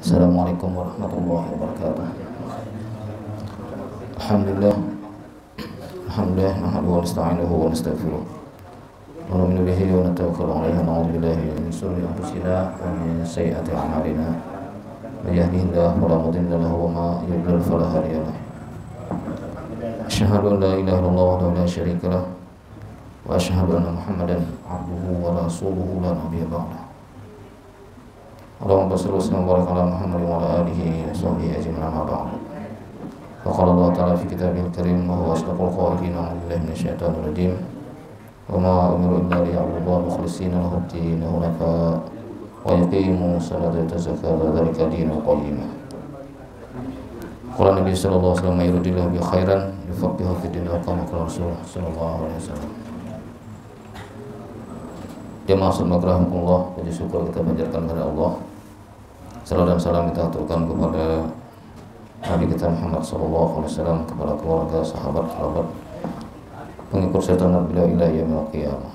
Assalamualaikum warahmatullahi wabarakatuh. Alhamdulillah. Alhamdulillah nahmaduhu wa nasta'inuhu wa nastaghfiruh. Wa nu'minu bihi wa natawakkalu 'alaihi wa na'udzu billahi min shururi anfusina wa min sayyiati a'malina. May yahdihillahu fala mudilla lahu wa may yudlil fala hadiya lahu. Asyhadu an la ilaha illallah wahdahu la syarika lahu wa asyhadu anna Muhammadan 'abduhu wa rasuluhu la nabiyya ba'dahu. Allahumma shalli wa sallim wa barik ala Muhammad wa ala alihi wa sahbihi ajma'in amma ba'd. Faqala Allah ta'ala fi kitabihil karim wa huwa asdaqul qa'ilin a'udzu billahi minasyaitonir rajim. Wa ma umiru illa liya'budullaha mukhlishina lahu ad-din hunafa wa yuqimu salata wa yutazakka wa dzalika dinul qayyim. Qala Nabi sallallahu alaihi wasallam yuridillahu bi khairan yufaqihu fid din wa kama qala Rasul sallallahu alaihi wasallam. Jemaah subhanallah, puji syukur kita panjatkan kepada Allah. Salam dan salam kita aturkan kepada Nabi kita Muhammad sallallahu alaihi wasallam, kepada keluarga, sahabat-sahabat, pengikut serta beliau ila yaumil qiyamah.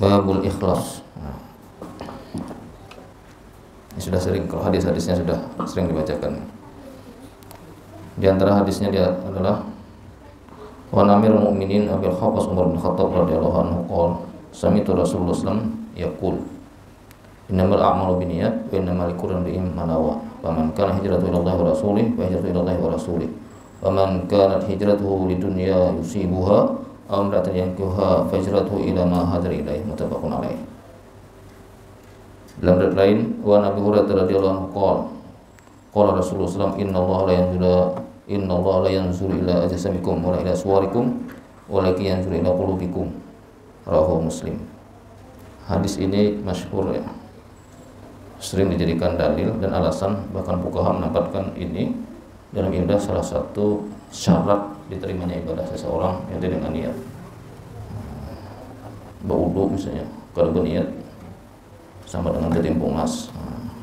Babul ikhlas. Ini sudah sering, kalau hadis-hadisnya sudah sering dibacakan. Di antara hadisnya dia adalah Wa Amirul Mukminin Abil Khabbas Umar bin Khattab radhiyallahu anhu qala sami'tu Rasulullah sallallahu alaihi wasallam yaqul innamal a'malu binniyat wa innamal likulli imrin ma nawa faman kana hijratuhu ila Allah wa rasulih fa hijratuhu ila Allah wa rasulih wa man kanat hijratuhu lidunya yusibuha aw imra'atan yankihuha fa hijratuhu ila ma hajara ilaih muttafaqun alaih. Dalam riwayat lain wa Nabi Hurairah radhiyallahu anhu qala Rasulullah sallallahu alaihi wasallam Inna Allah la yanzuru ila ajsamikum wa la ila suwarikum walakin yanzuru ila qulubikum. Rawahu Muslim. Hadis ini masyhur ya, sering dijadikan dalil dan alasan, bahkan fuqaha menempatkan ini dalam ibadah salah satu syarat diterimanya ibadah seseorang yang dengan niat. Berwudu misalnya, kalau berniat sama dengan ditimpung nas.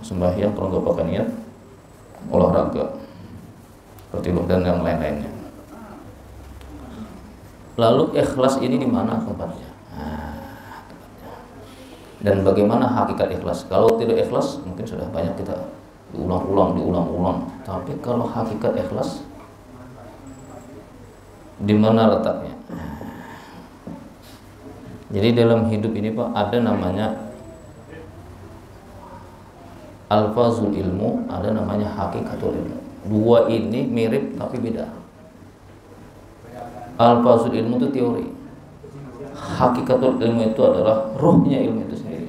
Sembahyang kalau nggak pakai niat, olahraga, pertiluk dan yang lain-lainnya. Lalu ikhlas ini di mana tempatnya? Dan bagaimana hakikat ikhlas? Kalau tidak ikhlas mungkin sudah banyak kita diulang-ulang. Tapi kalau hakikat ikhlas di mana letaknya? Jadi dalam hidup ini Pak ada namanya alfazul ilmu, ada namanya hakikatul ilmu. Dua ini mirip tapi beda. Alfazul ilmu itu teori. Hakikatul ilmu itu adalah ruhnya ilmu itu sendiri.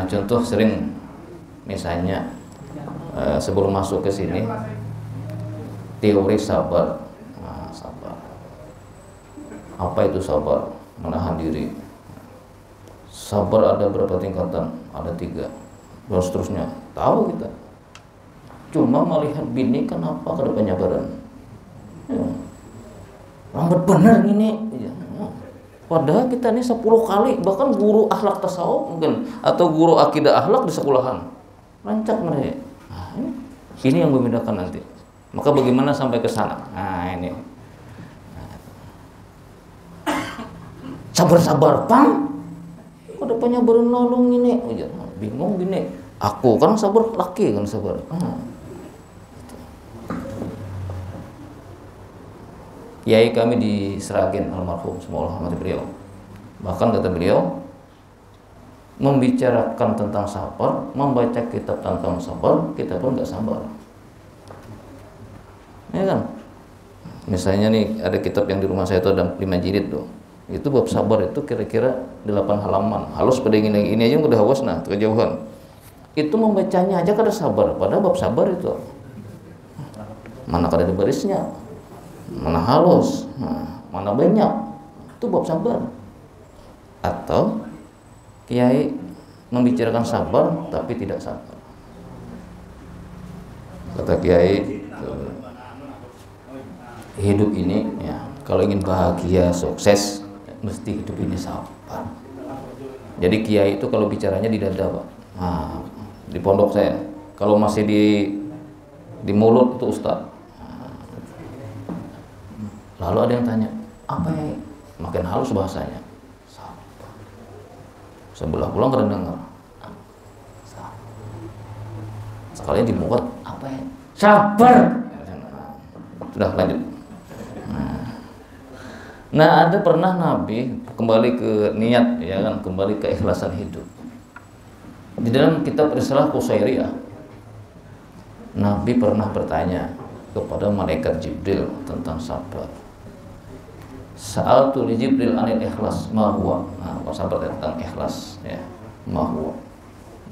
Contoh sering misalnya sebelum masuk ke sini teori sabar. Sabar. Apa itu sabar? Menahan diri. Sabar ada berapa tingkatan? Ada 3. Dan seterusnya. Tahu kita. Cuma melihat bini kenapa ada penyabaran. Lambat benar ini. Padahal kita ini 10 kali, bahkan guru akhlak tasawuf mungkin atau guru akidah akhlak di sekolahan rancak mereka. Ini yang membedakan nanti. Maka bagaimana sampai ke sana? Ini. Sabar-sabar, Pang. Kok ada penyabaran nolong ini? Bingung gini. Aku kan sabar, laki kan sabar. Kiai kami di Sragen almarhum, semoga Allah beliau. Bahkan kata beliau membicarakan tentang sabar, membaca kitab tentang sabar, kita pun nggak sabar. Ya kan? Misalnya nih ada kitab yang di rumah saya itu ada 5 jilid tuh. Itu bab sabar itu kira-kira 8 halaman. Halus pada ini aja udah hawas nah kejauhan. Itu membacanya aja kada sabar, padahal bab sabar itu mana kada ada barisnya. Mana halus, mana banyak, itu bab sabar. Atau kiai membicarakan sabar tapi tidak sabar. Kata kiai, hidup ini ya, kalau ingin bahagia, sukses, mesti hidup ini sabar. Jadi kiai itu kalau bicaranya di dada Pak. Di pondok saya, kalau masih di mulut itu ustaz. Lalu ada yang tanya, apa ya? Makin halus bahasanya. Sabar. sebelah pulang kada dengar. Sekali dimuat apa ya? Sabar. Sudah lanjut. Nah, ada pernah Nabi kembali ke niat, ya kan, kembali ke ikhlasan hidup. Di dalam kitab Risalah Qusairiyah, Nabi pernah bertanya kepada malaikat Jibril tentang sabar. Sa'altu li Jibril anil ikhlas ma huwa. Nah, sabar tentang ikhlas, ya. Ma huwa.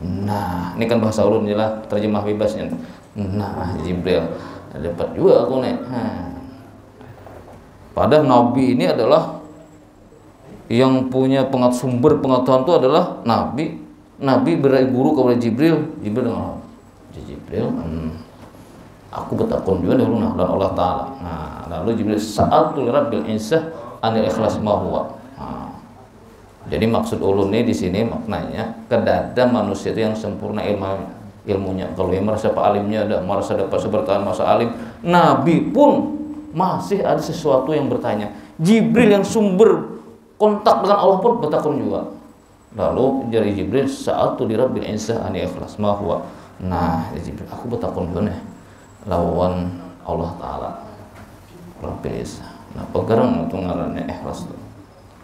Nah, ini kan bahasa ulun jelas, terjemah bebasnya. Nah, Jibril dapat juga aku nih. Padahal Nabi ini adalah yang punya sumber pengetahuan itu adalah Nabi. Nabi berguru kepada Jibril. Jibril dengar, Jibril, aku bertakun juga dulu dan Allah Ta'ala. Nah, lalu Jibril sa'altu rabbil izzah anil ikhlas ma huwa. Jadi maksud ulun ini di sini maknanya kedada manusia itu yang sempurna ilmunya. Kalau yang merasa pak alimnya ada, merasa dapat sebertahan masa alim, Nabi pun masih ada sesuatu yang bertanya. Jibril yang sumber kontak dengan Allah pun bertakun juga. Lalu dari Jibril sa'altu li rabbil izzah anil ikhlas ma huwa. Nah, Jibril, aku bertakun juga nih lawan Allah Ta'ala Rabbil izzah. Nah, pegarang itu ngarannya ikhlas itu.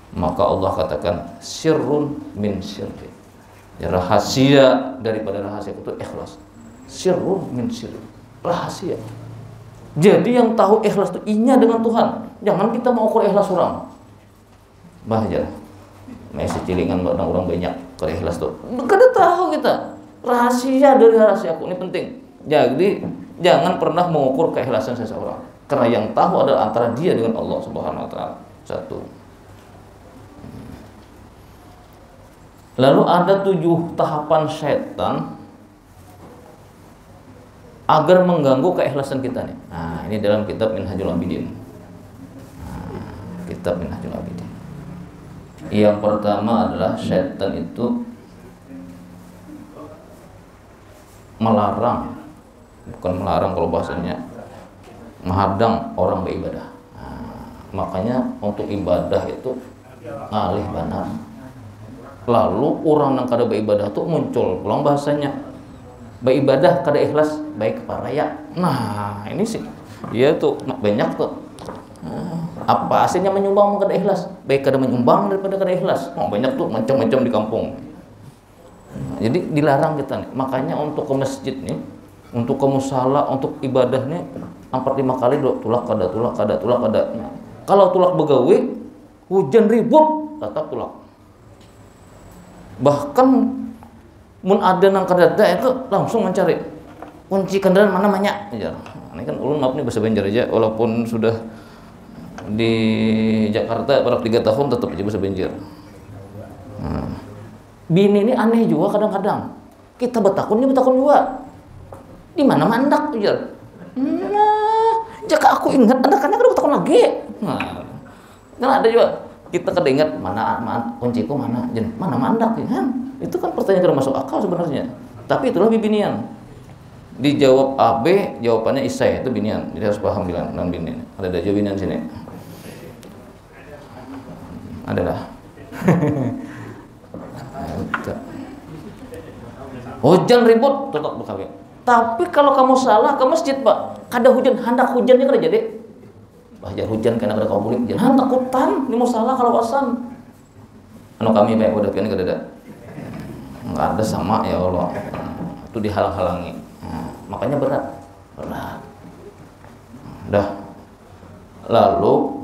Maka Allah katakan sirrun min syirri, ya, rahasia daripada rahasia itu ikhlas. Sirrun min syirri, rahasia. Jadi yang tahu ikhlas itu inya dengan Tuhan. Jangan kita mau ukur ikhlas orang. Bahaya. Masih cilingan orang banyak kalau ikhlas tuh. Kada tahu kita. Rahasia dari rahasia aku ini penting. Jadi jangan pernah mengukur keikhlasan seseorang. Karena yang tahu adalah antara dia dengan Allah Subhanahu wa taala. Satu. Lalu ada 7 tahapan setan agar mengganggu keikhlasan kita nih. Nah, ini dalam kitab Minhajul Abidin. Kitab Minhajul Abidin. Yang pertama adalah setan itu melarang, bukan melarang kalau bahasanya, menghadang orang beribadah. Makanya untuk ibadah itu ngalih benar. Lalu orang yang kada beribadah tuh muncul pulang bahasanya beribadah kada ikhlas baik keparaya. Nah, ini sih dia tuh banyak tuh. Apa aslinya menyumbang kada ikhlas? Baik kada menyumbang daripada kada ikhlas. Banyak tuh macam-macam di kampung. Jadi dilarang kita nih. Makanya untuk ke masjid nih, untuk ke musala, untuk ibadah nih 4-5 kali tulak kada. Nah, kalau tulak begawe, hujan ribut, tetap tulak. Bahkan mun ada nang kadada itu langsung mencari kunci kendaraan mana banyak. Ini kan ulun maaf nih bahasa Banjar aja, walaupun sudah di Jakarta pada 3 tahun tetap aja bahasa Banjar. Bini ini aneh juga kadang-kadang. Kita bertakun juga. Di mana mandak tuh jar. Nah, jika aku ingat andakannya kan bertakun lagi. Nah, kan ada juga. Kita kada ingat mana kunciku mana mandak kan. Itu kan pertanyaan yang masuk akal sebenarnya. Tapi itulah bibinian. Dijawab A B, jawabannya isai, itu binian. Jadi harus paham bilang non binian. Ada jawaban sini. Adalah. Hujan ribut tetap berkawin. Tapi kalau kamu salah ke masjid, Pak, kada hujan, hendak hujannya kada jadi. Bahaya hujan karena kada kau boleh jangan takutan, ini mau salah kalau wasan. Anu kami baik udah kan kada ada. Enggak ada sama ya Allah. Itu dihalang-halangi. Makanya berat. Dah. Lalu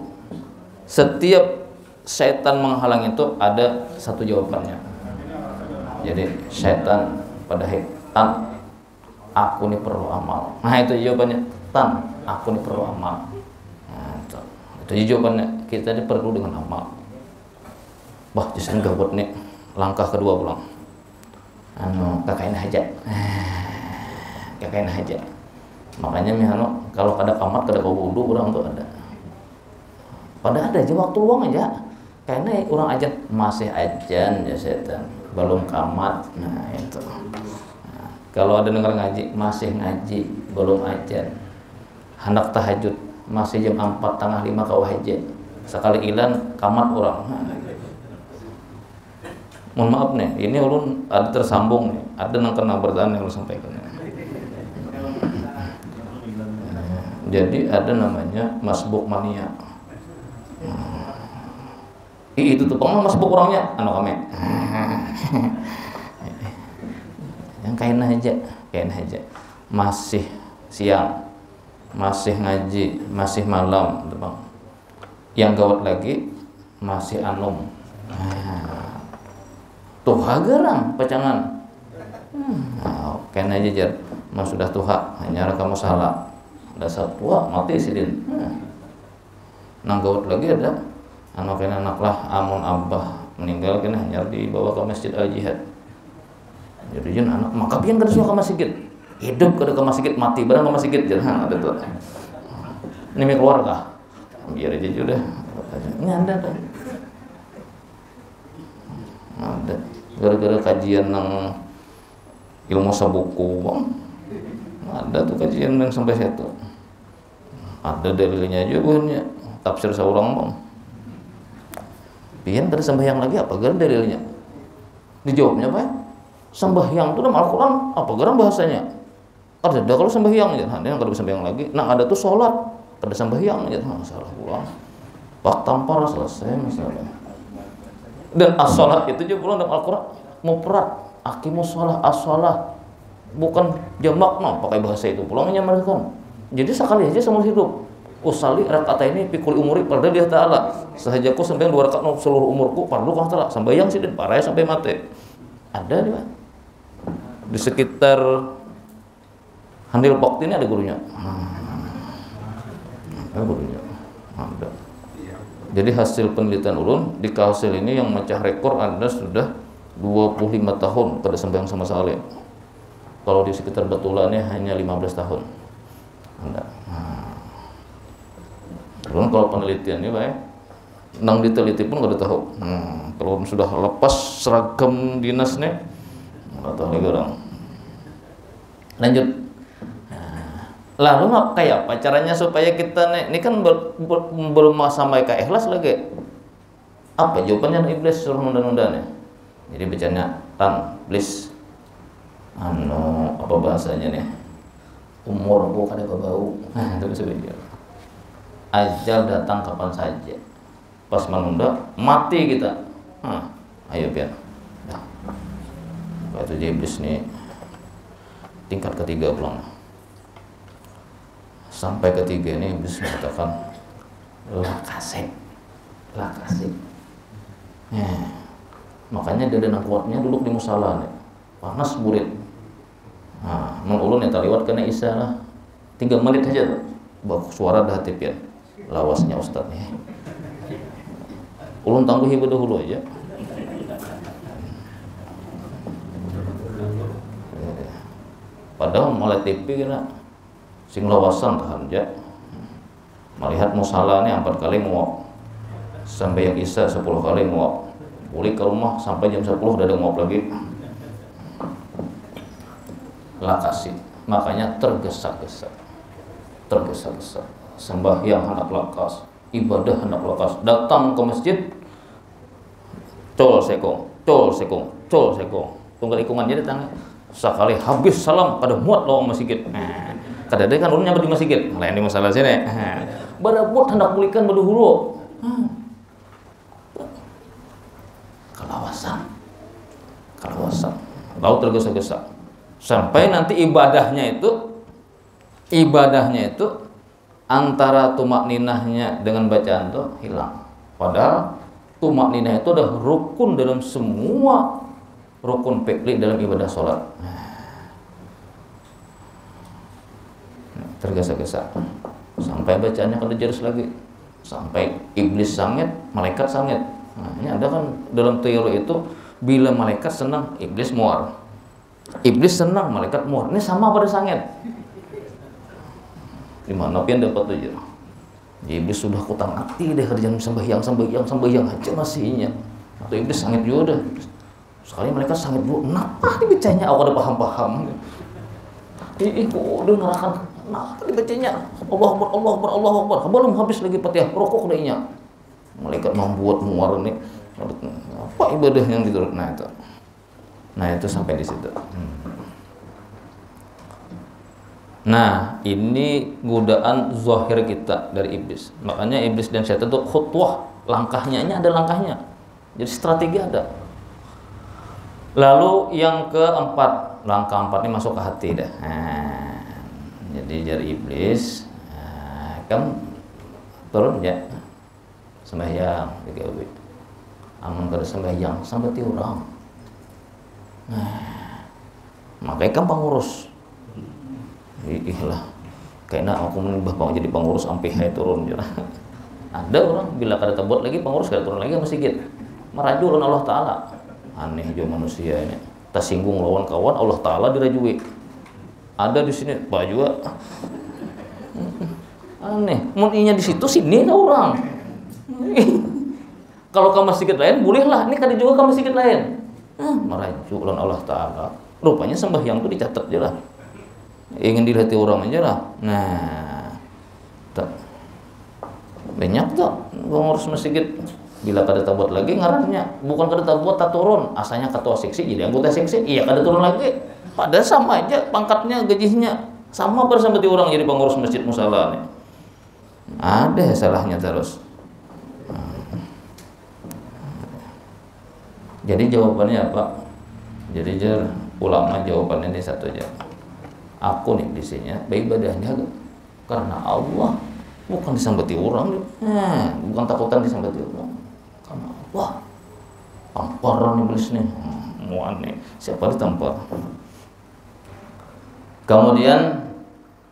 setiap setan menghalang itu ada satu jawabannya. Jadi setan pada tan, aku ini perlu amal. Nah itu jawabannya, tan, aku ini perlu amal. Nah, itu jawabannya, kita ini perlu dengan amal. Bah, justru gawat nih, langkah kedua pulang. Kakain aja. Makanya mihano kalau kada kamat kada kau wudu orang tuh ada. Pada ada aja waktu luang aja. Karena orang ajan masih ajan ya setan, belum kamat. Nah itu. Nah, kalau ada dengar ngaji masih ngaji, belum ajan. Hendak tahajud masih jam 4:30 kau ajan. Sekali ilan kamat orang. Nah, Mohon maaf nih, ini ulun ada tersambung nih, ada nang kena bertahan yang ulun sampaikan. Jadi ada namanya masbuk mania. Itu tuh pengen masbuk orangnya, anu kami. Yang kain aja. Masih siang, masih ngaji, masih malam, gitu bang. Yang gawat lagi masih anum. Tuh hagerang pacangan. Kain aja jar, mas sudah tuha, hanya kamu salah. Dasar tua mati sidin. Nang gawat lagi ada anak lah amun abah meninggal kena hanya dibawa ke masjid al jihad. Jadi jen anak maka pian kada suka ke masjid. Hidup kada ke masjid, mati barang ke masjid jangan ada tuh. Ini keluarga. Biar aja sudah. Ini ada tuh. Ada. Gara-gara kajian nang ilmu sabuku, bang. Ada tuh kajian yang sampai situ. Ada dalilnya juga punya tafsir seorang bang. Pian kada sembahyang lagi apa gara dalilnya? Dijawabnya apa ya? Sembahyang itu dalam Al-Quran apa gara bahasanya? Ada kalau sembahyang ya, ada yang kada sembahyang lagi. Nah ada tuh sholat kada sembahyang ya, salah pulang. Pak tampar selesai masalah. Dan as-sholat itu juga pulang dalam Al-Quran mufrad, aqimus sholah, as-sholah. Bukan jamak pakai bahasa itu pulangnya mereka. Jadi sekali aja seumur hidup. Usali rakaat ini pikul umuri pada dia taala. Sahajaku sembahyang 2 rakaat seluruh umurku fardu kang taala. Sembahyang sih dan parah sampai mati. Ada di sekitar Handil Pokti ini ada gurunya. Ada gurunya. Ada. Jadi hasil penelitian ulun di Kalsel ini yang mecah rekor ada sudah 25 tahun pada sembahyang sama sekali. Kalau di sekitar Betulannya hanya 15 tahun. Enggak. Kalau penelitiannya baik, nang diteliti pun nggak ada tahu. Kalau sudah lepas seragam dinasnya, nggak tahu lagi orang. Lanjut. Lalu kayak apa caranya supaya kita ini kan belum sampai ke ikhlas lagi. Apa jawabannya iblis suruh nunda-nundanya? Jadi bacanya please. Apa bahasanya nih? Umurku kada bau. Terus sebenarnya. Ajal datang kapan saja. Pas menunda mati kita. Ayo biar. Nah. Itu iblis nih tingkat ketiga pulang. Sampai ketiga ini iblis mengatakan lah kasih. Makanya dia dan kuatnya duduk di musala nih. Panas burit. Ulun yang terliwat kena Isa lah 3 menit aja tuh suara dah hati pian lawasnya ustaz nih ulun tangguhi dahulu aja padahal mulai TV kena sing lawasan tahan aja melihat musala nih 4 kali nguap sampai yang Isa 10 kali nguap pulih ke rumah sampai jam 10 udah ada nguap lagi lakasi, makanya tergesa-gesa sembahyang hendak lakas, ibadah hendak lakas, datang ke masjid col sekong tunggal ikungan jadi datang sekali habis salam pada muat lawang masjid. Kada ada kan ulun nyamper di masjid lain di masalah sini badabut hendak pulihkan berdahulu kelawasan lalu tergesa-gesa sampai nanti ibadahnya itu antara tumak ninahnya dengan bacaan itu hilang. Padahal tumak ninah itu adalah rukun dalam semua rukun fi'li dalam ibadah sholat. Tergesa-gesa sampai bacaannya kada jelas lagi, sampai iblis sangit, malaikat sangit. Ini ada kan dalam teori itu bila malaikat senang iblis muar. Iblis senang, malaikat muar. Ini sama pada sangit. Di mana pian dapat aja. Iblis sudah kutang hati deh kerjaan sembahyang aja masihnya. Atau iblis sangit juga dah. Sekali malaikat sangit juga. Kenapa dibacanya? Aku ada paham. Udah ngarakan. Kenapa dibacanya? Allah Akbar. Belum habis lagi Fatihah. Rokok dehnya. Malaikat membuat muar nih. Apa ibadah yang diturut? Nah itu sampai di situ. Nah, ini godaan zahir kita dari iblis. Makanya iblis dan setan itu khutwah, langkahnya ini ada langkahnya. Jadi strategi ada. Lalu yang keempat, langkah empat ini masuk ke hati dah. Jadi dari iblis, kamu turun ya, sembahyang, amun kada sembahyang sampai ti orang. Makanya kan pengurus. Ihlah kayaknya aku menibah jadi pengurus sampai hai turun je. Ada orang bila kada tebot lagi pengurus kada turun lagi ke masjid. Meraju lawan Allah Ta'ala. Aneh jo manusia ini. Tersinggung lawan kawan Allah Ta'ala dirajui. Ada di sini Pak juga. Aneh, mun inya di situ sini orang. Kalau ke masjid lain bolehlah, ini kada juga ke masjid lain. Meraju lawan Allah Ta'ala. Rupanya sembahyang itu dicatat je lah. Ingin dilihat orang aja lah. Nah, tak banyak tak ngurus masjid. Bila kada tabot lagi ngarannya bukan kada tabot tak turun, asalnya ketua seksi jadi anggota seksi, iya kada turun lagi. Padahal sama aja pangkatnya, gajinya sama bersama di orang jadi pengurus masjid musala nih. Ada salahnya terus. Jadi jawabannya apa? Jadi ulama jawabannya ini satu aja. Aku nih disini beribadahnya karena Allah, bukan disambati orang, bukan takutan disambati orang, karena Allah. Tamparan iblis nih, muan nih, siapa ditampar? Kemudian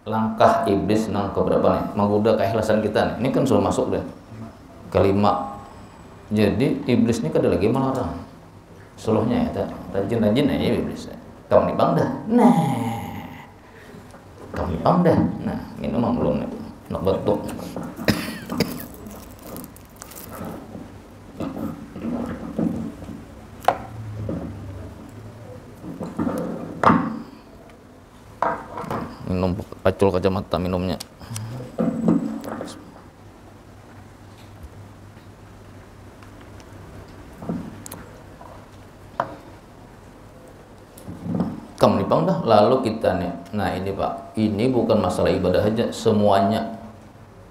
langkah iblis nang keberapa nih? Menggoda keikhlasan kita nih. Ini kan sudah masuk deh. Kelima. Jadi iblis ini kada lagi melarang. Suluhnya ya, rajin-rajin aja iblis. Kamu nih bang dah. Nah. Kami dah. Nah, minum belum nih. Nak batuk. Minum pacul kacamata minumnya. Kamu nipang dah, lalu kita nih. Nah ini Pak, ini bukan masalah ibadah aja, semuanya.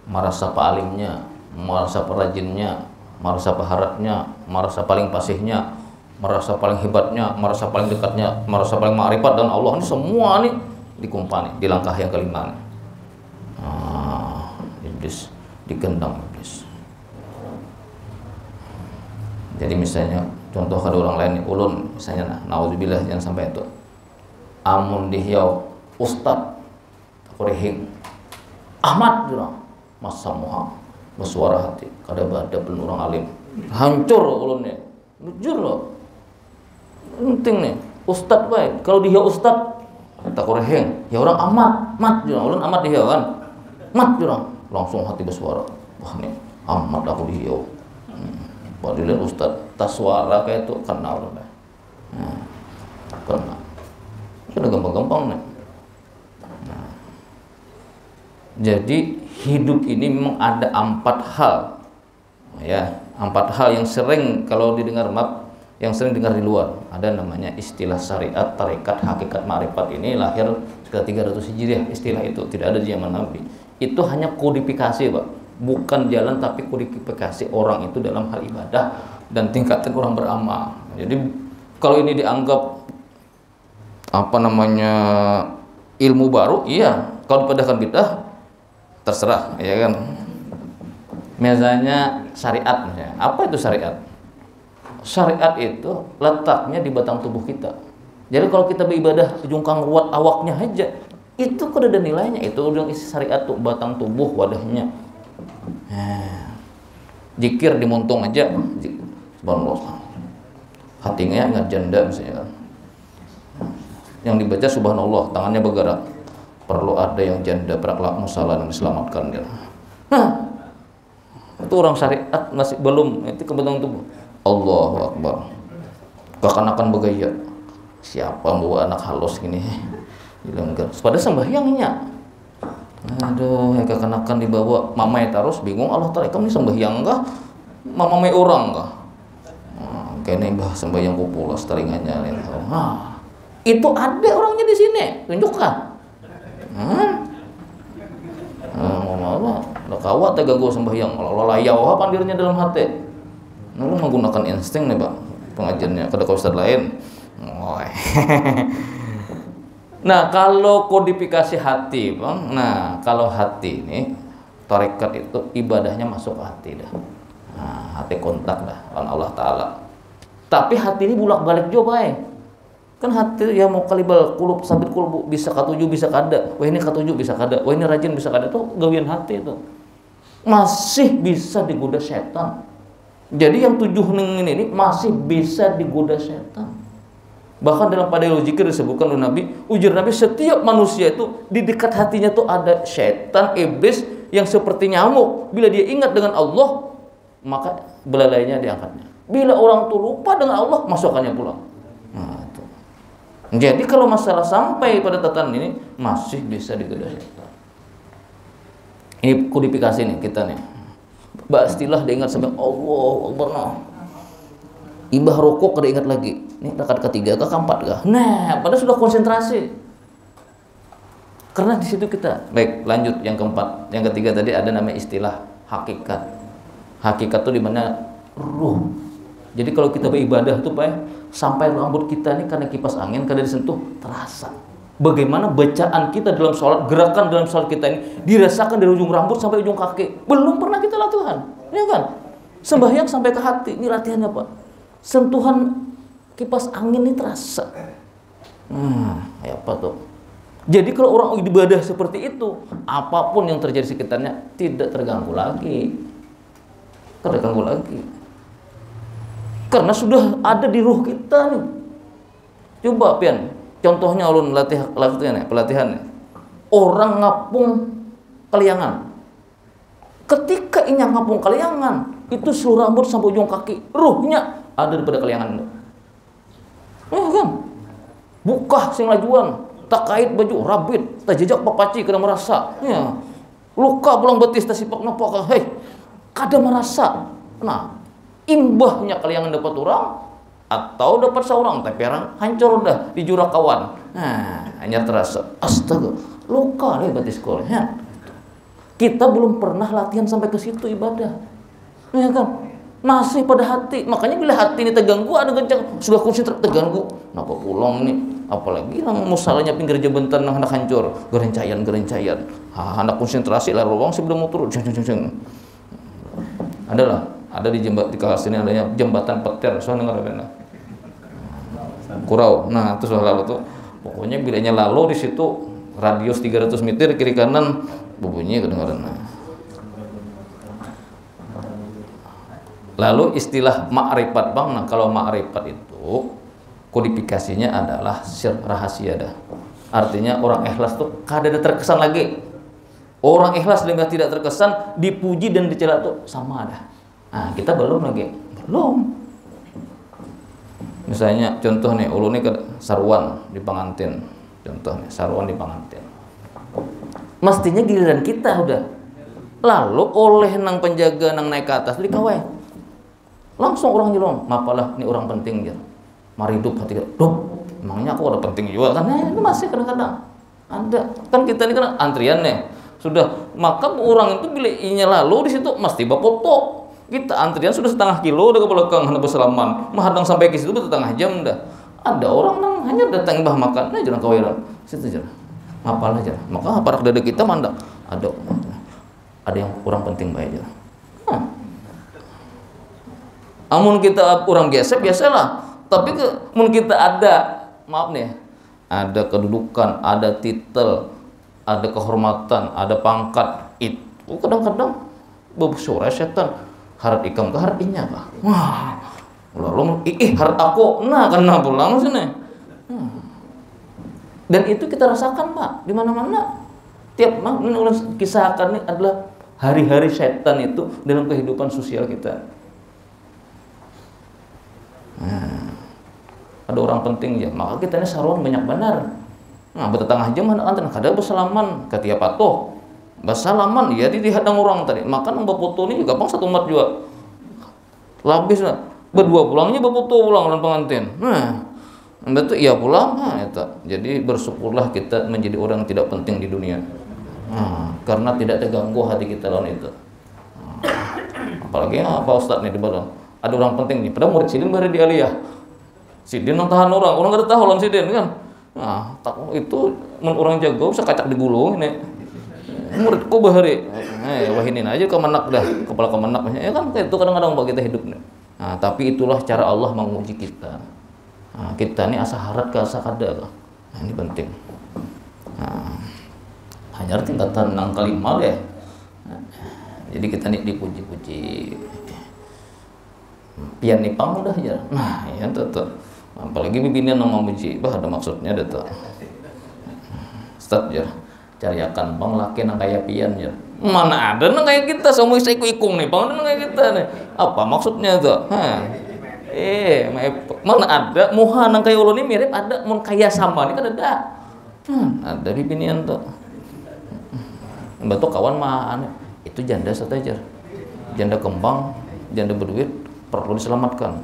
Merasa palimnya, merasa perajinnya, merasa paharatnya, merasa paling pasihnya, merasa paling hebatnya, merasa paling dekatnya, merasa paling ma'rifat dan Allah, ini semua nih dikumpani di langkah yang kelima nih. Iblis digendang iblis. Jadi misalnya contoh ada orang lain nih, ulun misalnya, naudzubillah jangan sampai itu. Amun dihiau ustad kurehing Ahmad bilang masa muha bersuara hati kada bada penurang alim hancur ulunnya jujur loh penting nih ustad baik kalau dihiau ustad tak kurehing ya orang mat bilang ulun amat dihiau kan mat bilang langsung hati bersuara wah nih amat aku dihiau padahal ustad tak suara kayak itu kena udah kena sudah gampang-gampang nih. Nah, jadi hidup ini memang ada 4 hal, ya 4 hal yang sering kalau didengar yang sering dengar di luar. Ada namanya istilah syariat, tarekat, hakikat, ma'rifat. Ini lahir sekitar 300 Hijriah istilah itu, tidak ada di zaman Nabi. Itu hanya kodifikasi Pak, bukan jalan tapi kodifikasi orang itu dalam hal ibadah dan tingkatan orang beramal. Jadi kalau ini dianggap ilmu baru, iya. Kalau dipedahkan bidah terserah, ya kan. Misalnya syariat misalnya. Apa itu syariat? Syariat itu letaknya di batang tubuh kita. Jadi kalau kita beribadah jungkang ruwet awaknya aja, itu kok ada nilainya. Itu udah isi syariat tuh, batang tubuh wadahnya. Zikir dimuntung aja, subhanallah. Hatinya ingat janda misalnya kan. Yang dibaca subhanallah, tangannya bergerak. Perlu ada yang janda berakhlak musalah dan diselamatkan dia. Itu orang syariat masih belum, itu kebetulan tubuh. Allahu Akbar. Kekanakan bergaya. Siapa bawa anak halus gini? Dilenggar. Pada sembahyangnya. Aduh, kekanakan dibawa mamai terus bingung Allah Ta'ala, kamu ini sembahyang kah? Mamai orang kah? kayaknya bah sembahyang kupulas telingannya nih. Itu ada orangnya di sini, tunjukkan. Ngomong apa? Kawat tega gua sembahyang, kalau layau pandirnya dalam hati. Lalu menggunakan insting nih Pak pengajiannya, kada ke ustaz lain. Nah kalau kodifikasi hati Bang, nah kalau hati ini tarekat itu ibadahnya masuk ke hati dah. Nah, hati kontak dah dengan Allah Ta'ala. Tapi hati ini bulak-balik juga kan hati ya mau kalibal kulub sabit kulub bisa katuju bisa kada. Wah ini katuju bisa kada. Wah ini rajin bisa kada tuh gawian hati itu. Masih bisa digoda setan. Jadi yang 7 ini masih bisa digoda setan. Bahkan dalam Fadailul Zikir disebutkan oleh Nabi, ujar Nabi setiap manusia itu di dekat hatinya tuh ada setan, iblis yang seperti nyamuk. Bila dia ingat dengan Allah, maka belalainya diangkatnya. Bila orang tuh lupa dengan Allah, masukannya pulang. Nah, itu. Jadi kalau masalah sampai pada tatanan ini masih bisa digoda setan. Ini kodifikasi nih kita nih. Istilah diingat sampai Allah Akbar. Imbah rokok kada ingat lagi. Ini rakaat ketiga ke keempat kah? Nah, padahal sudah konsentrasi. Karena di situ kita. Baik, lanjut yang keempat. Yang ketiga tadi ada namanya istilah hakikat. Hakikat itu di mana ruh. Jadi kalau kita beribadah tuh Pak, sampai rambut kita ini karena kipas angin kada disentuh terasa. Bagaimana bacaan kita dalam sholat, gerakan dalam sholat kita ini dirasakan dari ujung rambut sampai ujung kaki. Belum pernah kita latihan, ya kan? Sembahyang sampai ke hati, ini latihannya Pak. Sentuhan kipas angin ini terasa. Ya apa tuh? Jadi kalau orang ibadah seperti itu, apapun yang terjadi sekitarnya tidak terganggu lagi. Tidak terganggu lagi. Karena sudah ada di ruh kita nih. Coba Pian, contohnya ulun pelatihan. Orang ngapung kaliangan. Ketika ini ngapung kaliangan, itu seluruh rambut sampai ujung kaki, ruhnya ada daripada kaliangan. Ya kan? Buka sing lajuan, tak kait baju rabit, tak jejak papaci kada merasa. Ya. Luka pulang betis tak sipak napak, hei, kada merasa. Nah, imbahnya kaliangan dapat orang atau dapat seorang tapi orang hancur udah di jurang kawan. Nah, hanya terasa astaga, luka nih betis kol. Ya. Kita belum pernah latihan sampai ke situ ibadah. Ya kan? Masih pada hati. Makanya bila hati ini terganggu, ada kencang sudah konsentrasi terganggu. Napa pulang ini? Apalagi nang musalahnya pinggir jembatan nang hendak hancur, gerencayan. Hendak konsentrasi lah ruang sebelum mau turun. Ada di kawasan sini adanya jembatan petir. Soalnya dengar apa? Kurau. Nah, itu sudah lalu tuh. Pokoknya bilanya lalu di situ radius 300 meter kiri kanan bunyinya kedengaran. Lalu istilah ma'rifat Bang. Nah, kalau ma'rifat itu kodifikasinya adalah sir rahasia dah. Artinya orang ikhlas tuh kada ada terkesan lagi. Orang ikhlas dengan tidak terkesan, dipuji dan dicela tuh sama dah. Nah, kita belum lagi. Belum. Misalnya contoh nih, ulun nih ke sarwan di pengantin. Contoh nih, sarwan di pengantin. Mestinya giliran kita udah. Lalu oleh nang penjaga nang naik ke atas dikawai. Langsung orang nyelong, mapalah ini orang penting ya. Mari hidup hati kita. Duh, emangnya aku ada penting juga kan? Nah, itu masih kadang-kadang ada. Kan kita ini kan antrian nih. Sudah, maka orang itu bila inya lalu di situ mesti bapoto. Kita antrian sudah setengah kilo udah ke belakang hendak bersalaman. Mahadang sampai ke situ setengah jam dah. Ada orang nang hanya datang bah makan, nah jangan kawiran. Situ aja. Mapalah aja. Maka parak dada kita mandang. Ada yang kurang penting baik aja. Amun kita orang biasa biasalah, tapi mun kita ada, maaf nih, ada kedudukan, ada titel, ada kehormatan, ada pangkat, itu kadang-kadang beberapa setan harap ikam ke harap inya kah? Wah, lalu harap aku, nah kena pulang sini. Dan itu kita rasakan Pak, di mana-mana. Tiap kisahkan ini adalah hari-hari setan itu dalam kehidupan sosial kita. Ada orang penting ya, maka kita ini sarwan banyak benar. Nah, bertetangah jam antara kada bersalaman, ketia patuh. Bersalaman ya di hadang orang tadi. Maka nambah foto ini juga bang satu umat juga. Labis lah. berdua pulangnya baputu pulang orang pengantin. Nah, betul iya pulang. Nah, itu. Jadi bersyukurlah kita menjadi orang yang tidak penting di dunia. Nah, karena tidak terganggu hati kita lawan itu. Nah, apalagi Pak Ustadz nih di bawah. Ada orang penting nih, padahal murid sidin baru di aliyah. Sidin yang tahan orang nggak ada tahu lawan sidin kan. Nah, itu orang jago bisa kacak digulung ini. Muridku bahari, wahinin aja kemenak dah, kepala kemenak, ya kan itu kadang-kadang buat kita hidup. Nah, tapi itulah cara Allah menguji kita. Nah, kita ini asa harat ke asa kada, nah, ini penting. Nah, hanya tingkatan yang kelima deh. Nah, jadi kita nih dipuji-puji, pian nipang udah aja. Nah, ya tuh. Apalagi bibinian yang memuji, bah ada maksudnya ada tuh. Start ya. Cariakan bang laki nang kayak pian ya. Mana ada nang kayak kita semua saya ikung nih, bang nang kayak kita nih. Apa maksudnya tuh? Mana ada muha nang kayak ulun ini mirip ada mun kaya sama nih kan ada. Ada bibinian tuh. Betul kawan mah itu janda saja. Janda kembang, janda berduit perlu diselamatkan.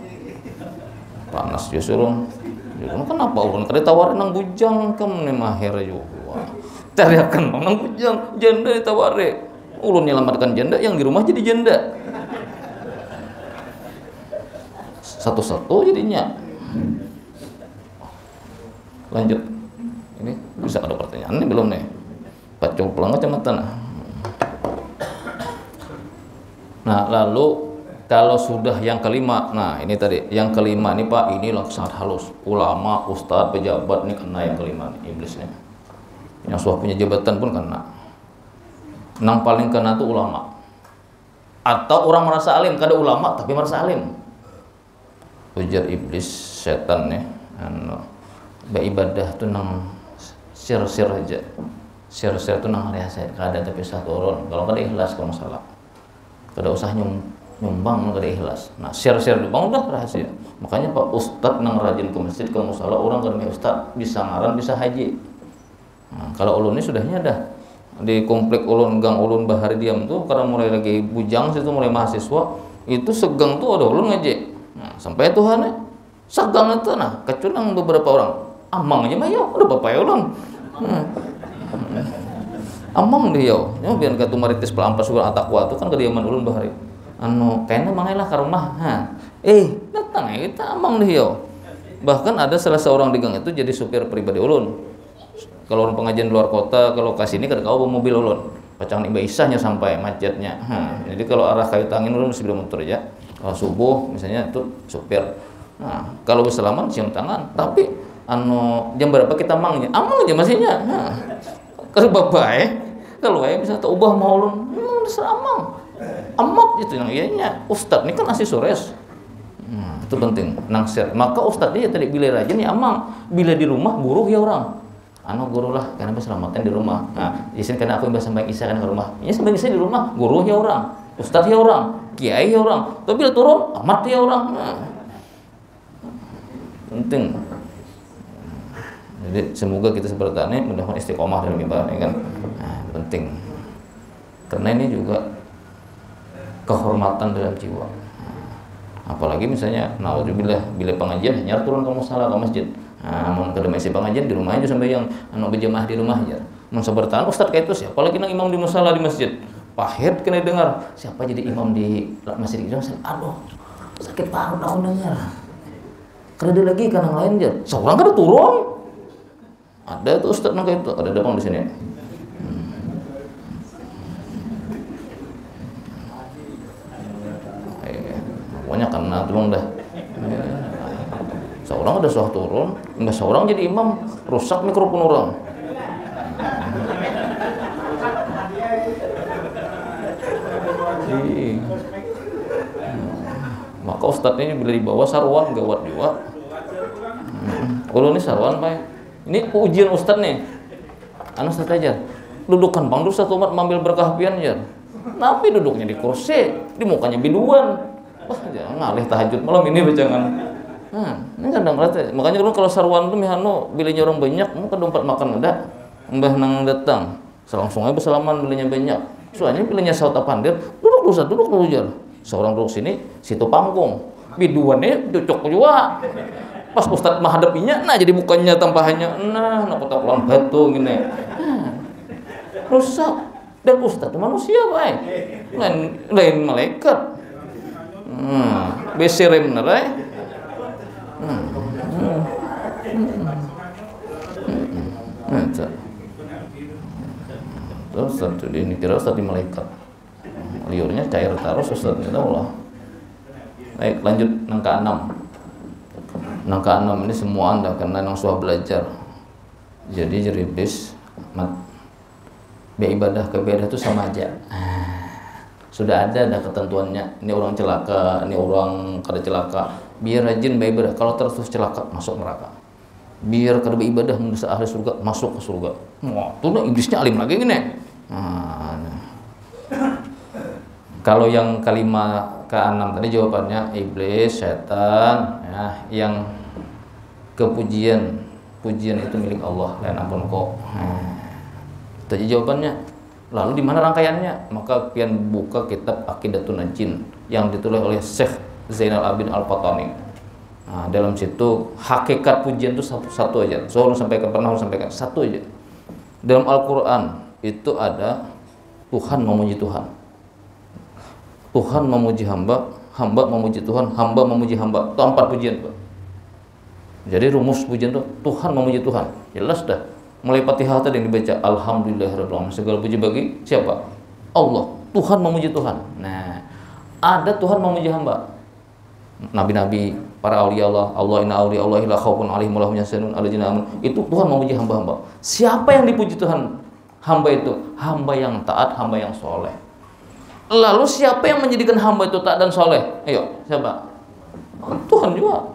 Panas justru. Kenapa ulun kada tawarin nang bujang kamu nih mahir juga. Teriakan bang, nang bujang janda ditawari. Ulun nyelamatkan janda yang di rumah jadi janda. Satu-satu jadinya. Lanjut. Ini bisa ada pertanyaan nih belum nih? Pak Coplang kecamatan. Nah, lalu kalau sudah yang kelima, nah ini tadi yang kelima nih Pak, ini sangat halus. Ulama, ustadz, pejabat nih kena yang kelima nih, iblisnya. Yang sudah punya jabatan pun kena. Nang paling kena tuh ulama. Atau orang merasa alim, kada ulama tapi merasa alim. Ujar iblis setan ya, beribadah tuh nang sir-sir aja. Sir-sir tuh nang rasa kada tapi sah turun. Kalau kada ikhlas kalau masalah. Kada usah nyumbang kada ikhlas. Nah, sir-sir itu bang udah rahasia. Makanya Pak Ustadz nang rajin ke masjid ke musala orang kada ustadz bisa ngaran bisa haji. Nah, kalau ulun ini sudahnya dah di komplek ulun gang ulun bahari diam tuh karena mulai lagi bujang situ mulai mahasiswa itu segang tuh ada ulun ngaji. Nah, sampai Tuhan segang itu nah kecuali beberapa orang amang aja mah yo udah bapak ya ulun. Amang dia yo biar katu maritis pelampas suara atakwa tuh kan kediaman ulun bahari. Kayaknya mangailah ke rumah. Datang ya kita amang dia yo. Bahkan ada salah seorang di gang itu jadi supir pribadi ulun. Kalau orang pengajian luar kota, kalau ke sini kada kau bawa mobil ulun. Pacang Mbak Isahnya sampai macetnya. Jadi kalau arah kayu tangin ulun mesti motor ya. Kalau subuh misalnya itu supir. Nah, kalau berselaman cium tangan, tapi jam berapa kita mangnya? Amang aja masihnya. Kalau bapak kalau bisa tak ubah mau ulun, memang diseramang. Amat itu yang ianya. Ustadz ini kan asli sores. Itu penting. Nangser. Maka ustadz dia tadi bila rajin ya amang. Bila di rumah guru ya orang. Guru lah karena selamatan di rumah. Nah, izin karena aku yang sampai isya kan ke rumah. Ini sampai isya di rumah, guru ya orang, ustadz ya orang, kiai ya orang. Tapi bila turun, amat ya orang. Penting. Jadi semoga kita seperti ini mudah-mudahan istiqomah dalam ibadah kan. Penting. Karena ini juga kehormatan dalam jiwa. Apalagi misalnya, naudzubillah bila pengajian hanya turun ke musala ke masjid. Mau ke demesi pengajian di rumah aja sampai yang berjamaah di rumah aja. Mau bertahan ustadz kayak itu siapa lagi nang imam di musala di masjid. Pahit kena dengar siapa jadi imam di masjid itu. Aduh sakit parut aku dengar. Kada lagi kan yang lain aja. Seorang kada turun. Ada tuh ustadz nang kayak itu ada depan di sini. Pokoknya karena turun dah. Seorang ada suah turun, enggak seorang jadi imam, rusak mikrofon orang. Maka ustadz ini bila dibawa sarwan gawat juga. Kalau ini sarwan pak, ini ujian ustadz nih. Ustadz aja, dudukkan bang dulu satu umat mengambil berkah pian ya. Tapi duduknya di kursi, di mukanya biduan. Wah jangan ngalih tahajud malam ini jangan. Ini kadang rata. Makanya kalau sarwan tuh mihano bilanya orang banyak, mau ke tempat makan ada, mbah nang datang, langsung aja bersalaman bilanya banyak. Soalnya bilanya sauta pandir, duduk dulu jalan. Seorang duduk sini, situ panggung. biduannya cocok juga. Pas Ustadz menghadapinya, nah jadi bukannya tampahannya, nah kotak-kotak batu gini, rusak. Dan Ustadz manusia baik, lain malaikat. Beserem nerai. Terus satu ini kira Ustadz di malaikat, liurnya cair terus Ustadz Allah. Baik, lanjut nangka 6. Nangka 6 ini semua Anda karena yang sudah belajar. Jadi iblis beribadah ke ibadah itu sama aja. Sudah ada ketentuannya. Ini orang celaka, ini orang kada celaka. Biar rajin beribadah. Kalau terus celaka masuk neraka. Biar kada beribadah menjadi ahli surga, masuk ke surga. Wah, tuh iblisnya alim lagi gini. Kalau yang kalimat ke-6 tadi jawabannya iblis, setan, ya, yang pujian itu milik Allah, lain ampun kok. Tadi jawabannya. Lalu di mana rangkaiannya? Maka pian buka kitab Aqidatun Najin yang ditulis oleh Syekh Zainal Abidin Al-Fatani. Nah, dalam situ hakikat pujian itu satu aja. Pernah sampaikan satu aja. Dalam Al-Qur'an itu ada Tuhan memuji Tuhan. Tuhan memuji hamba, hamba memuji Tuhan, hamba memuji hamba. Itu 4 pujian, Pak. Jadi rumus pujian itu Tuhan memuji Tuhan. Jelas dah. Mulai Fatihah tadi yang dibaca Alhamdulillahirabbil alamin. Segala puji bagi siapa? Allah. Tuhan memuji Tuhan. Nah, ada Tuhan memuji hamba. Nabi-nabi, para aulia Allah, Allah inna auliya Allahi la khaufun 'alaihim wa la hum yahzanun alladzina amanu. Itu Tuhan memuji hamba-hamba. Siapa yang dipuji Tuhan? Hamba itu, hamba yang taat, hamba yang soleh. Lalu siapa yang menjadikan hamba itu taat dan soleh? Ayo, siapa? Tuhan juga.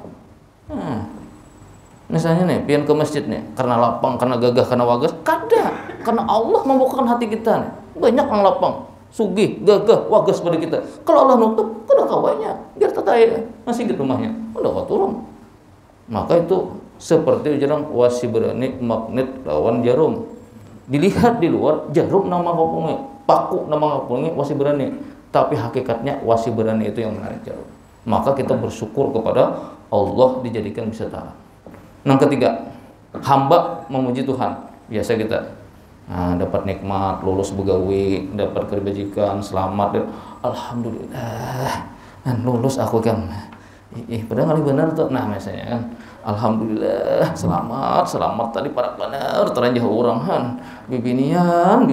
Misalnya nih, pian ke masjid nih, karena lapang, karena gagah, karena wagas, kada. Karena Allah membukakan hati kita nih. Banyak yang lapang, sugih, gagah, wagas pada kita. Kalau Allah nutup, kada kawanya, biar tetaya masih di rumahnya, udah kau turun. Maka itu seperti jarang wasi berani magnet lawan jarum. Dilihat di luar, jarum nama ngopongnya, paku nama ngopongnya wasi berani. Tapi hakikatnya wasi berani itu yang menarik jarum. Maka kita bersyukur kepada Allah dijadikan bisa taat. Yang ketiga, hamba memuji Tuhan. Biasa kita dapat nikmat, lulus begawi, dapat kebajikan, selamat, alhamdulillah, lulus aku kan. Padahal kali benar tuh. Nah, misalnya kan, alhamdulillah, selamat tadi para benar teranjah orang kan. Bibinian.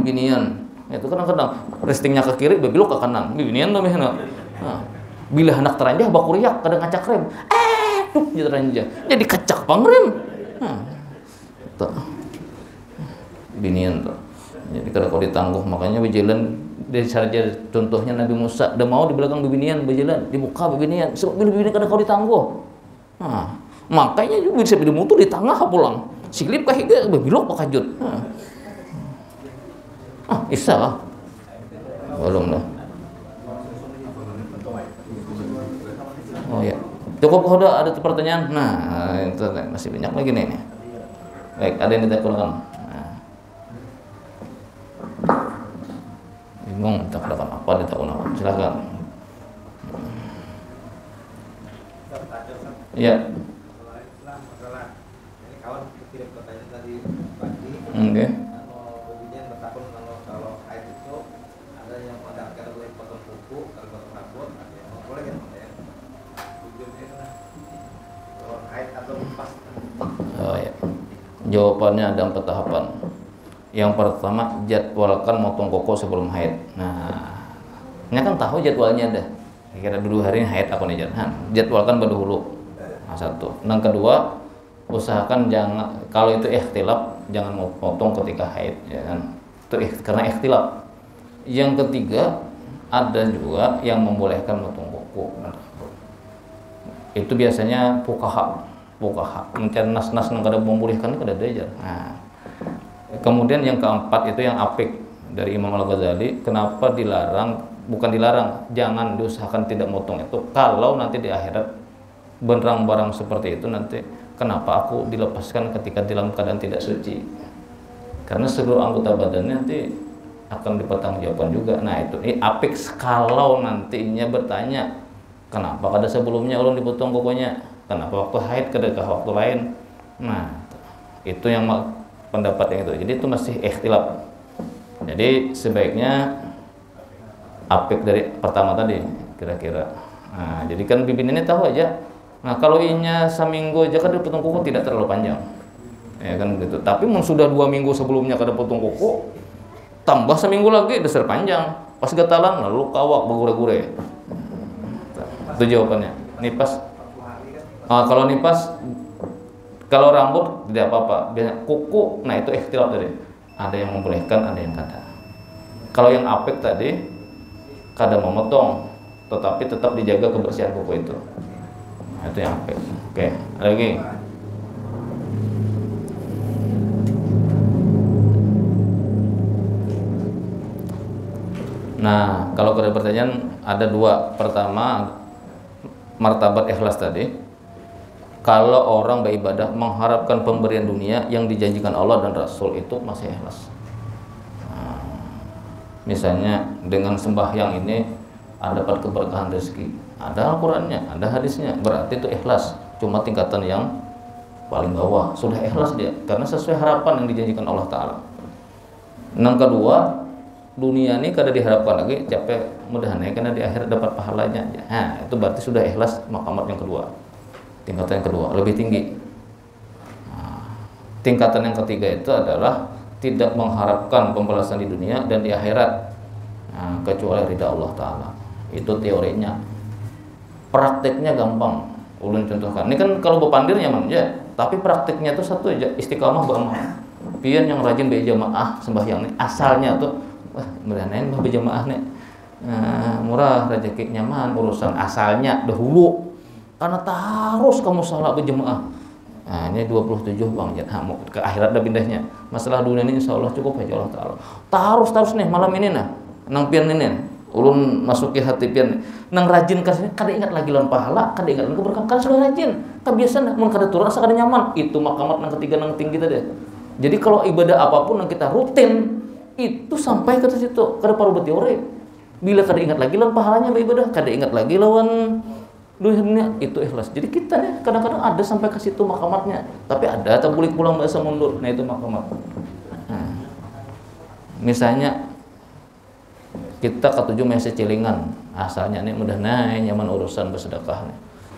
Itu kadang-kadang restingnya ke kiri, belok ke kanan. Bibinian tuh mehna. Bila anak teranjah bakuriak kadang ngacak rem. Jadi teranjah. Jadi kacak pangrem. Tuh. Binian tuh. Jadi kalau ditangguh, makanya berjalan dari saja contohnya Nabi Musa, udah mau di belakang bibinian berjalan, dibuka bibinian, sebab bibinian kadang kalau ditangguh. Makanya juga bisa dimutu di tengah pulang. Siklip kahiga belok pakajut. Isa lah. Belum lah. Oh ya. Cukup Hoda, ada pertanyaan? Nah, itu masih banyak lagi nih. Baik, ada yang ditanyakan. Bingung tak dapat apa ditakun apa. Silakan. Iya. Oke. Oh ya. Jawabannya ada 4 tahapan. Yang pertama, jadwalkan motong koko sebelum haid. Nah, ini kan tahu jadwalnya ada. Kira dulu hari ini haid aku nih jangan. Jadwalkan berdahulu. Nah, satu. Yang kedua, usahakan jangan, kalau itu ikhtilaf, jangan potong ketika haid, ya kan? Itu karena ikhtilaf. Yang ketiga, ada juga yang membolehkan motong koko. Itu biasanya fuqaha mencari nas-nas yang kada membolehkan kada ada. Nah, kemudian yang keempat itu yang apik dari Imam Al-Ghazali, kenapa dilarang, bukan dilarang, jangan diusahakan tidak motong itu kalau nanti di akhirat barang seperti itu nanti kenapa aku dilepaskan ketika dalam keadaan tidak suci, karena seluruh anggota badannya nanti akan dipertanggungjawabkan juga. Nah itu ini apik kalau nantinya bertanya Kenapa kada sebelumnya ulun dipotong kukunya? Kenapa waktu haid kadakah waktu lain? Nah, itu yang pendapat yang itu. Jadi itu masih ikhtilaf. Jadi sebaiknya apik dari pertama tadi kira-kira. Nah, jadi kan bibin ini tahu aja. Nah, kalau inya seminggu aja kada potong kuku tidak terlalu panjang. Ya kan gitu. Tapi sudah 2 minggu sebelumnya kada potong kuku, tambah seminggu lagi dasar panjang. Pas gatalan lalu kawak bergure-gure. Itu jawabannya. Nipas. Kalau nipas, kalau rambut tidak apa-apa. Biasanya kuku, nah itu ikhtilaf tadi. Ada yang membolehkan, ada yang kada. Kalau yang apik tadi, kada memotong, tetapi tetap dijaga kebersihan kuku itu. Nah, itu yang apik. Oke, lagi. Nah, kalau ada pertanyaan ada 2. Pertama, martabat ikhlas tadi. Kalau orang beribadah mengharapkan pemberian dunia yang dijanjikan Allah dan Rasul itu masih ikhlas. Nah, misalnya dengan sembahyang ini dapat keberkahan rezeki. Ada Al-Qur'annya, ada hadisnya. Berarti itu ikhlas. Cuma tingkatan yang paling bawah. Sudah ikhlas dia karena sesuai harapan yang dijanjikan Allah Ta'ala. Yang kedua, dunia ini kada diharapkan lagi, capek mudah-mudahan karena di akhir dapat pahalanya. Nah, itu berarti sudah ikhlas maqamat yang kedua. Tingkatan yang kedua lebih tinggi. Nah, tingkatan yang ketiga itu adalah tidak mengharapkan pembalasan di dunia dan di akhirat, kecuali ridha Allah Ta'ala. Itu teorinya. Prakteknya gampang. Ulun contohkan. Ini kan kalau bepandir nyaman aja, tapi prakteknya itu satu aja, istiqamah beramal. Pian yang rajin berjamaah sembahyang nih, asalnya tuh mudah-mudahan berjamaah nih. Murah rezeki nyaman urusan asalnya dahulu. Karena harus kamu salat berjamaah. Nah, ini 27 Bang Jan. Ke akhirat dah pindahnya. Masalah dunia ini insyaallah cukup aja Allah Ta'ala. Terus nih malam ini nah. Nang pian ini. Ulun masuki hati pian. Nang rajin kasih kada ingat lagi lawan pahala, kada ingat lawan keberkahan. Kan sudah rajin. Kebiasaan mun kada turun asa kada nyaman. Itu makamat nang ketiga nang tinggi tadi. Jadi kalau ibadah apapun yang kita rutin itu sampai ke situ kada paru teori. Bila kada ingat lagi lawan pahalanya beribadah, kada ingat lagi lawan dunia itu ikhlas. Jadi kita nih kadang-kadang ada sampai ke situ makamatnya, tapi ada atau boleh pulang bahasa mundur. Nah itu makamat. Nah, misalnya kita ketujuh masih cilingan, asalnya nih mudah naik nyaman urusan bersedekah nih.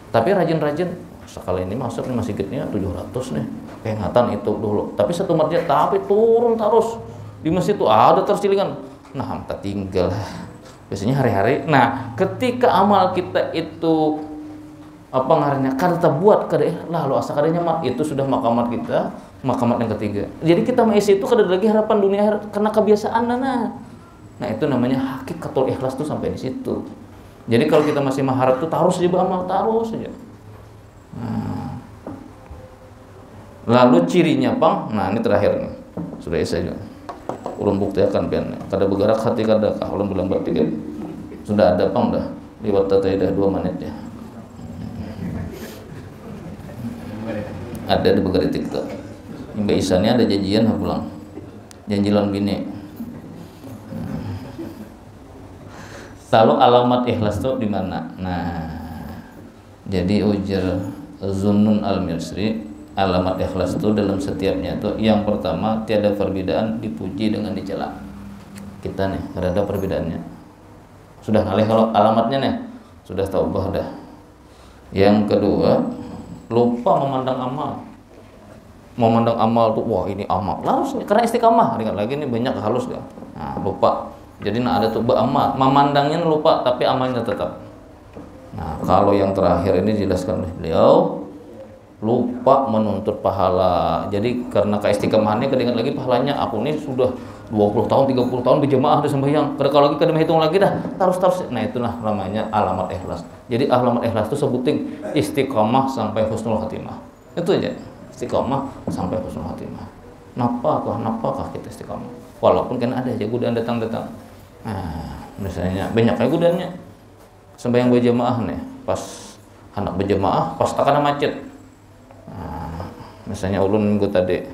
Tapi rajin-rajin sekali ini masuk nih masjid nih 700 nih, keingatan itu dulu. Tapi satu masjid tapi turun terus di masjid itu ada terus cilingan. Nah kita tinggal. Biasanya hari-hari. Nah ketika amal kita itu apa ngarannya kada terbuat kada lalu asa kada nyaman, itu sudah makamat kita, makamat yang ketiga. Jadi kita mengisi itu kada lagi harapan dunia akhirat karena kebiasaan nah itu namanya hakikatul ikhlas tuh sampai di situ. Jadi kalau kita masih mengharap tuh terus aja beramal terus saja. Nah, lalu cirinya Bang, nah ini terakhir nih. Sudah saya juga ulun buktikan pian kada bergerak hati kada ulun bilang bertiga. Sudah ada Bang dah liwat tadi dah 2 menit ya. Ada di Begari TikTok. Mbak Isanya ada janjian pulang. Janjilan bini. Lalu alamat ikhlas itu di mana? Nah, jadi ujar Zunnun Al-Misri, alamat ikhlas itu dalam setiapnya itu yang pertama tiada perbedaan dipuji dengan dicela. Kita nih ada perbedaannya. Sudah ngalih kalau alamatnya nih, sudah taubah dah. Yang kedua, lupa memandang amal. Memandang amal tuh wah ini amal. Harus karena istiqamah, ingat lagi nih banyak halus dah. Nah, lupa. Jadi ada tuh beramal, memandangnya lupa tapi amalnya tetap. Nah, kalau yang terakhir ini dijelaskan oleh beliau, lupa menuntut pahala. Jadi karena keistiqamahannya keingat lagi pahalanya, aku ini sudah 20 tahun, 30 tahun berjamaah ada sembahyang. Kalau lagi kada hitung lagi dah, terus. Nah, itulah namanya alamat ikhlas. Jadi alamat ikhlas itu sebutin istiqamah sampai husnul khatimah. Itu aja. Istiqamah sampai husnul khatimah. Napakah kita istiqamah? Walaupun kan ada aja godaan datang. Nah, misalnya banyak kayak godaannya. Sembahyang berjamaah nih, pas hendak berjamaah, pas takana macet. Nah, misalnya ulun minggu tadi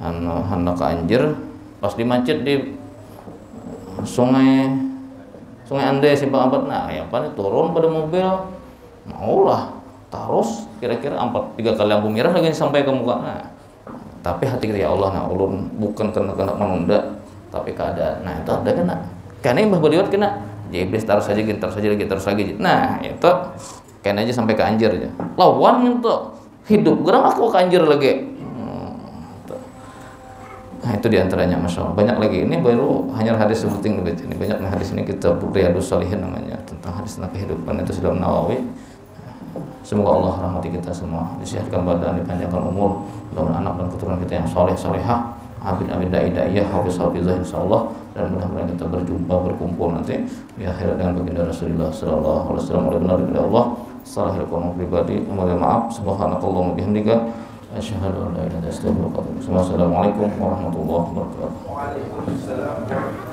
hendak ke Anjer, pas di macet di sungai Ande Simpang Abad. Nah, yang paling turun pada mobil maulah terus kira-kira 3 kali lampu merah lagi sampai ke muka. Nah, tapi hati kita ya Allah, nah ulun bukan kena menunda, tapi keadaan. Nah itu ada kena. Karena yang bahwa kena, ya iblis terus saja lagi. Nah itu kena aja sampai ke anjir aja. Lawan itu hidup, gerang aku ke anjir lagi. Nah itu diantaranya, masya Allah. Banyak lagi, ini baru hanya hadis seperti ini. Banyak hadis ini, kita Riyadhus Shalihin namanya, tentang hadis tentang kehidupan, itu sudah Nawawi. Semoga Allah rahmati kita semua, disehatkan badan, dipanjangkan umur, dan anak dan keturunan kita yang soleh solehah, abid daiyah, hafizah insyaallah, dan mudah-mudahan kita berkumpul nanti di akhirat dengan baginda Rasulullah sallallahu alaihi wasallam. Oleh benar dari Allah, salah ilmu pribadi, mohon maaf. Subhanakallahumma bihamdika, asyhadu an la ilaha illa anta, astaghfiruka wa atubu ilaik. Wassalamualaikum warahmatullahi wabarakatuh.